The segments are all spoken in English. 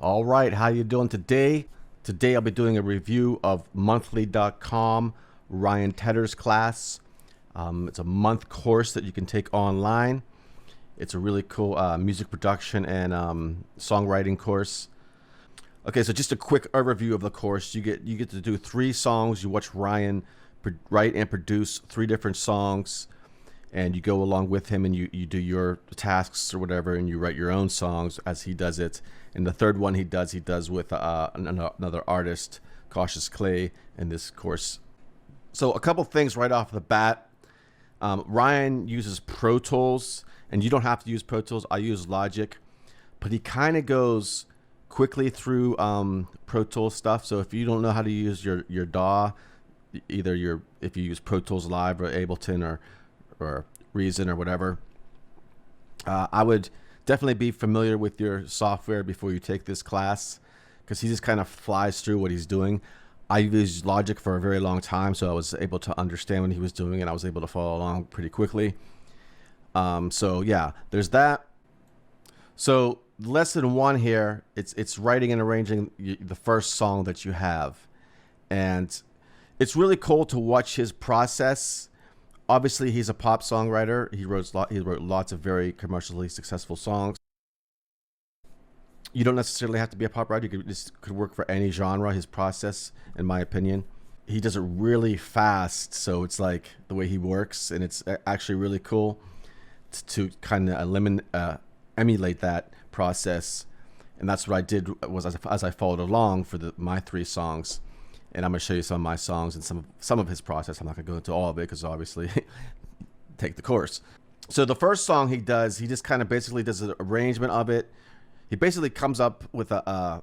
All right, how you doing today? Today I'll be doing a review of monthly.com Ryan Tedder's class. It's a month course that you can take online. It's a really cool music production and songwriting course. Okay, so just a quick overview of the course. You get to do 3 songs. You watch Ryan write and produce 3 different songs, and you go along with him and you do your tasks or whatever, and you write your own songs as he does it. And the third one he does with another artist, Kocis in this course. So a couple things right off the bat. Ryan uses Pro Tools, and you don't have to use Pro Tools. I use Logic, but he kind of goes quickly through Pro Tools stuff. So if you don't know how to use your DAW, either if you use Pro Tools Live or Ableton or Reason or whatever, I would definitely be familiar with your software before you take this class, because he just kind of flies through what he's doing. I used Logic for a very long time, so I was able to understand what he was doing, and I was able to follow along pretty quickly. So yeah, there's that. So lesson 1 here, it's writing and arranging the first song that you have, and it's really cool to watch his process. Obviously, he's a pop songwriter. He wrote lots of very commercially successful songs. You don't necessarily have to be a pop writer. This could work for any genre, his process, in my opinion. He does it really fast, so it's like the way he works, and it's actually really cool to kind of emulate that process. And that's what I did as I followed along for my 3 songs. And I'm going to show you some of my songs and some of his process. I'm not going to go into all of it because obviously take the course. So the first song he does, he just kind of basically does an arrangement of it. He basically comes up with a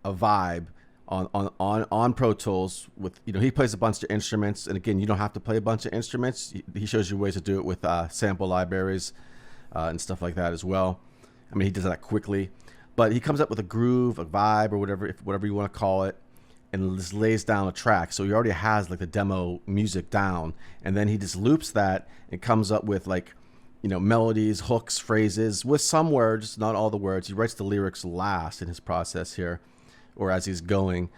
vibe on Pro Tools with, he plays a bunch of instruments. And again, you don't have to play a bunch of instruments. He shows you ways to do it with sample libraries and stuff like that as well. I mean, he does that quickly, but he comes up with a groove, a vibe, or whatever you want to call it, and just lays down a track. So he already has like the demo music down, and then he just loops that and comes up with like, melodies, hooks, phrases with some words, not all the words. He writes the lyrics last in his process here, or as he's going.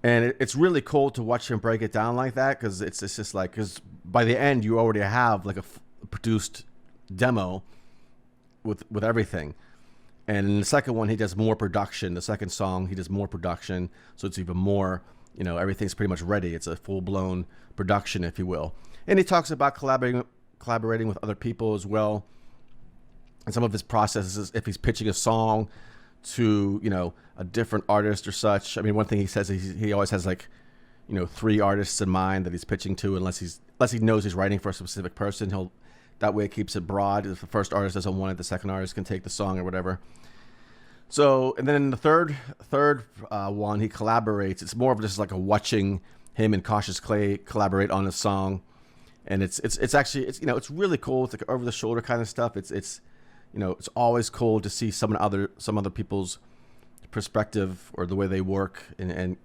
And it's really cool to watch him break it down like that, because it's just like, because by the end you already have like a produced demo with everything. And in the second one, he does more production. The second song, he does more production. So it's even more, everything's pretty much ready. It's a full-blown production, if you will. And he talks about collaborating with other people as well. And some of his processes, if he's pitching a song to, a different artist or such. I mean, one thing he says is he always has like, 3 artists in mind that he's pitching to, unless he knows he's writing for a specific person. That way it keeps it broad. If the first artist doesn't want it, the second artist can take the song or whatever. So, and then in the third one, he collaborates. It's more of just like a watching him and Kocis collaborate on a song. And it's actually, it's really cool. It's like over the shoulder kind of stuff. It's always cool to see some other people's perspective or the way they work. And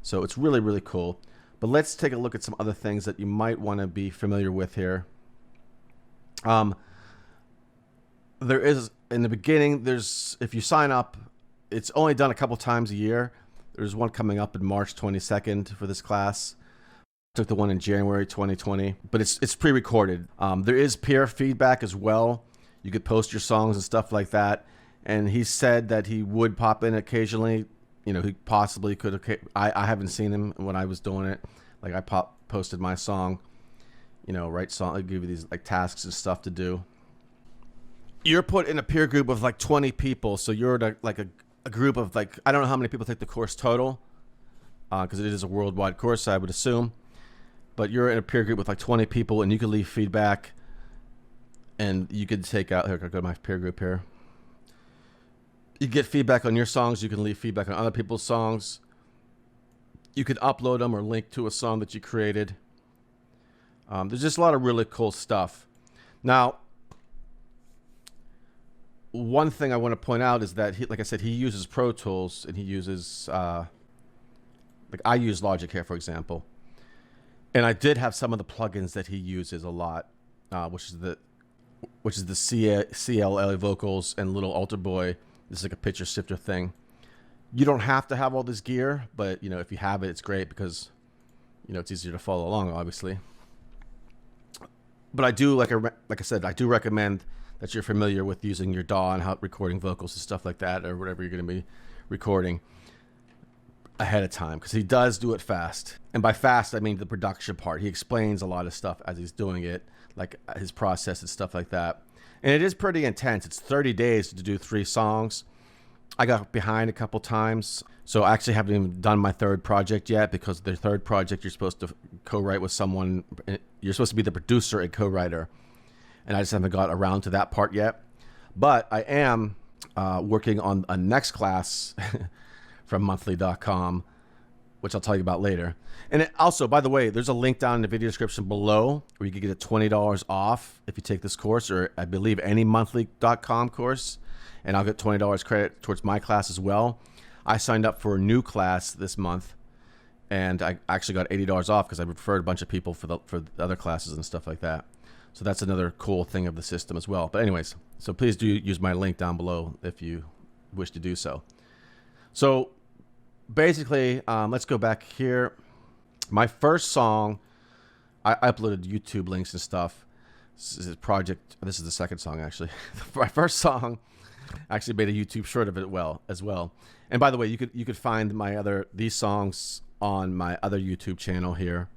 so it's really, really cool. But let's take a look at some other things that you might want to be familiar with here. There is, in the beginning, if you sign up, it's only done a couple times a year. There's one coming up in March 22nd for this class. I took the one in January 2020, but it's pre-recorded. There is peer feedback as well. You could post your songs and stuff like that. And he said that he would pop in occasionally. He possibly could. I haven't seen him when I was doing it. Like I posted my song. Write song, I give you these like tasks and stuff to do. You're put in a peer group of like 20 people. So you're like a group of like, I don't know how many people take the course total, because it is a worldwide course, I would assume. But you're in a peer group with like 20 people, and you can leave feedback, and you could take out, here, I go to my peer group here. You get feedback on your songs. You can leave feedback on other people's songs. You could upload them or link to a song that you created. There's just a lot of really cool stuff. Now, one thing I want to point out is that, like I said, he uses Pro Tools, and he uses, like I use Logic here, for example. And I did have some of the plugins that he uses a lot, which is the CLA vocals and Little Alter Boy. This is like a pitcher shifter thing. You don't have to have all this gear, but you know, if you have it, it's great because you know it's easier to follow along, obviously. But I do, like I said, I do recommend that you're familiar with using your DAW and how recording vocals and stuff like that, or whatever you're going to be recording ahead of time, because he does do it fast. And by fast, I mean the production part. He explains a lot of stuff as he's doing it, like his process and stuff like that. And it is pretty intense. It's 30 days to do 3 songs. I got behind a couple times, so I actually haven't even done my 3rd project yet, because the 3rd project you're supposed to co-write with someone. You're supposed to be the producer and co-writer, and I just haven't got around to that part yet. But I am working on a next class from monthly.com, which I'll tell you about later. And it also, by the way, there's a link down in the video description below where you can get a $20 off if you take this course, or I believe any monthly.com course. And I'll get $20 credit towards my class as well. I signed up for a new class this month, and I actually got $80 off because I referred a bunch of people for the other classes and stuff like that. So that's another cool thing of the system as well. But anyways, so please do use my link down below if you wish to do so. So basically, let's go back here. My first song, I uploaded YouTube links and stuff. This is a project. This is the second song, actually. My first song, actually made a YouTube short of it as well. And by the way, you could find these songs on my other YouTube channel here.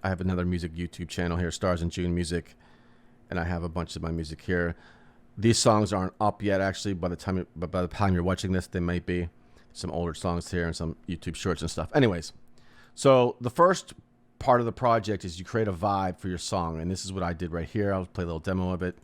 I have another music YouTube channel here, Stars in June Music, and I have a bunch of my music here. These songs aren't up yet, actually. By the time you're watching this, they might be. Some older songs here and some YouTube shorts and stuff. Anyways, so the first part of the project is you create a vibe for your song, and this is what I did right here. I'll play a little demo of it.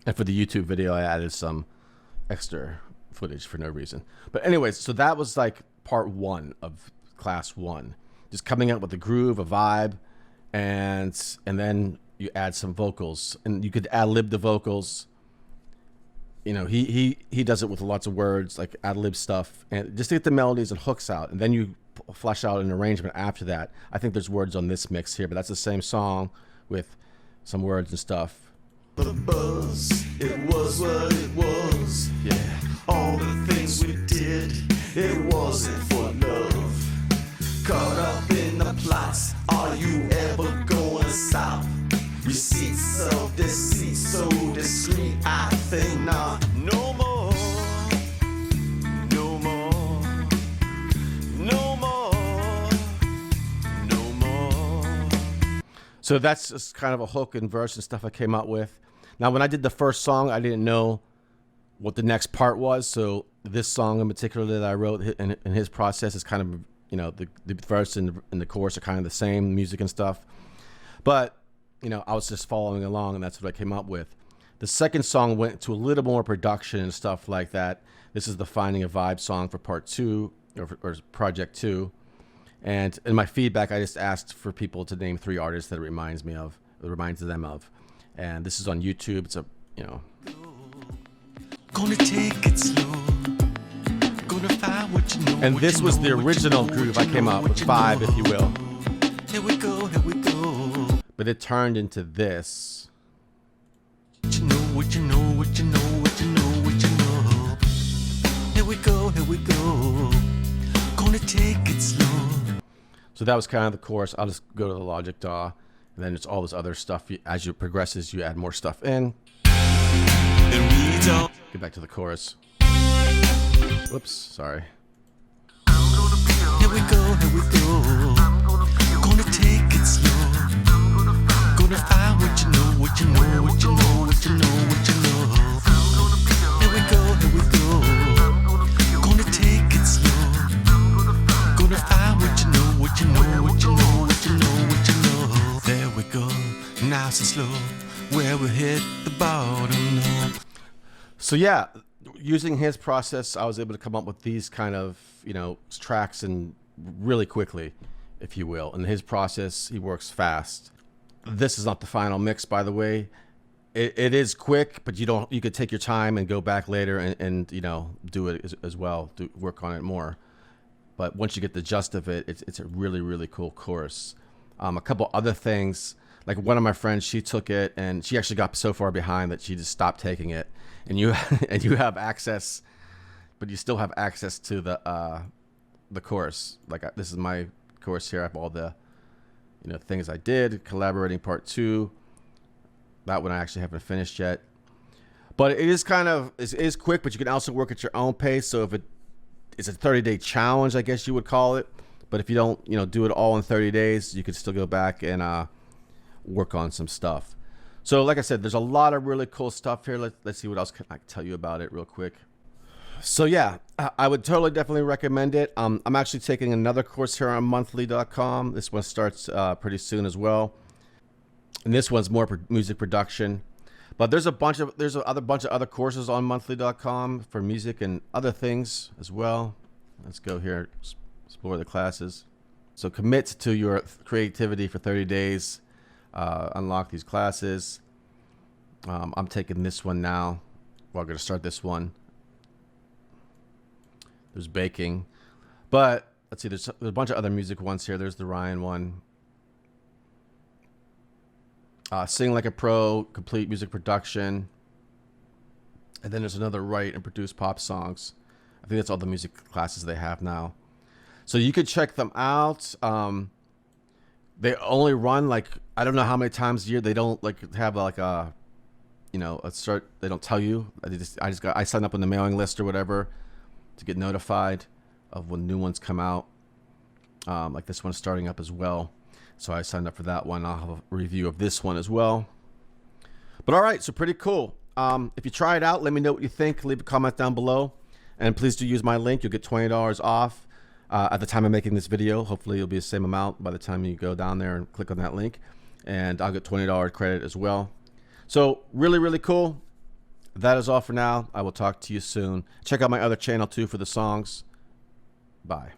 And for the YouTube video, I added some extra footage for no reason. But anyways, so that was like part 1 of class 1. Just coming up with a groove, a vibe, and then you add some vocals. And you could ad-lib the vocals. You know, he does it with lots of words, like ad-lib stuff, and just to get the melodies and hooks out. And then you flesh out an arrangement after that. I think there's words on this mix here, but that's the same song with some words and stuff. The buzz, it was what it was. Yeah. All the things we did, it wasn't for love. Caught up in the plots, are you ever going south? Receipts of deceit, so discreet, I think not. No more, no more, no more, no more. So that's just kind of a hook and verse and stuff I came up with. Now, when I did the first song, I didn't know what the next part was. So this song in particular that I wrote in his process is kind of, you know, the verse and the chorus are kind of the same, music and stuff. But, you know, I was just following along, and that's what I came up with. The second song went to a little more production and stuff like that. This is the Finding a Vibe song for part 2, or project 2. And in my feedback, I just asked for people to name 3 artists that it reminds them of. And this is on YouTube. It's a, you know. Gonna take it slow. Gonna find what you know. And this was the original groove I came up with, vibe, if you will. Here we go, here we go. But it turned into this. What you know, what you know, what you know, what you know, what you know. Here we go, here we go. Gonna take it slow. So that was kind of the chorus. I'll just go to the Logic DAW, and then it's all this other stuff. As you progresses, you add more stuff in. Get back to the chorus. Whoops, sorry. Here we go, here we go. Gonna take it slow. Gonna find what you know, what you know, what you know, what you know, what you know. Here we go, here we go. Gonna take it slow. Gonna find what you know, what you know, what you know, what you know, what you know. There we go, nice and slow, where we hit the bottom now. So yeah, using his process, I was able to come up with these kind of, you know, tracks and really quickly, if you will. And his process, he works fast. This is not the final mix, by the way. it is quick, but you could take your time and go back later and do it as well, work on it more. But once you get the gist of it, it's a really, really cool course. A couple other things, like one of my friends, she took it and she actually got so far behind that she just stopped taking it. And you have access, but you still have access to the course. Like this is my course here. I have all the things I did. Collaborating part 2. That one I actually haven't finished yet. But it is quick, but you can also work at your own pace. So if it's a 30-day challenge, I guess you would call it. But if you don't, do it all in 30 days, you could still go back and work on some stuff. So like I said, there's a lot of really cool stuff here. Let's see what else I can tell you about it real quick. So yeah, I would definitely recommend it. I'm actually taking another course here on monthly.com. This one starts pretty soon as well. And this one's more music production. But there's a bunch of other courses on monthly.com for music and other things as well. Let's go here, explore the classes. So commit to your creativity for 30 days. Unlock these classes. I'm taking this one now. Well, I'm going to start this one. There's baking. But let's see, there's a bunch of other music ones here. There's the Ryan one. Sing Like a Pro, complete music production. And then there's another write and produce pop songs. I think that's all the music classes they have now. So you could check them out. They only run I don't know how many times a year. They don't have a start. They don't tell you. I signed up on the mailing list or whatever to get notified of when new ones come out. Like this one's starting up as well. So I signed up for that one. I'll have a review of this one as well. But all right, so pretty cool. If you try it out, let me know what you think. Leave a comment down below. And please do use my link. You'll get $20 off at the time of making this video. Hopefully it'll be the same amount by the time you go down there and click on that link. And I'll get $20 credit as well. So really, really cool. That is all for now. I will talk to you soon. Check out my other channel too for the songs. Bye.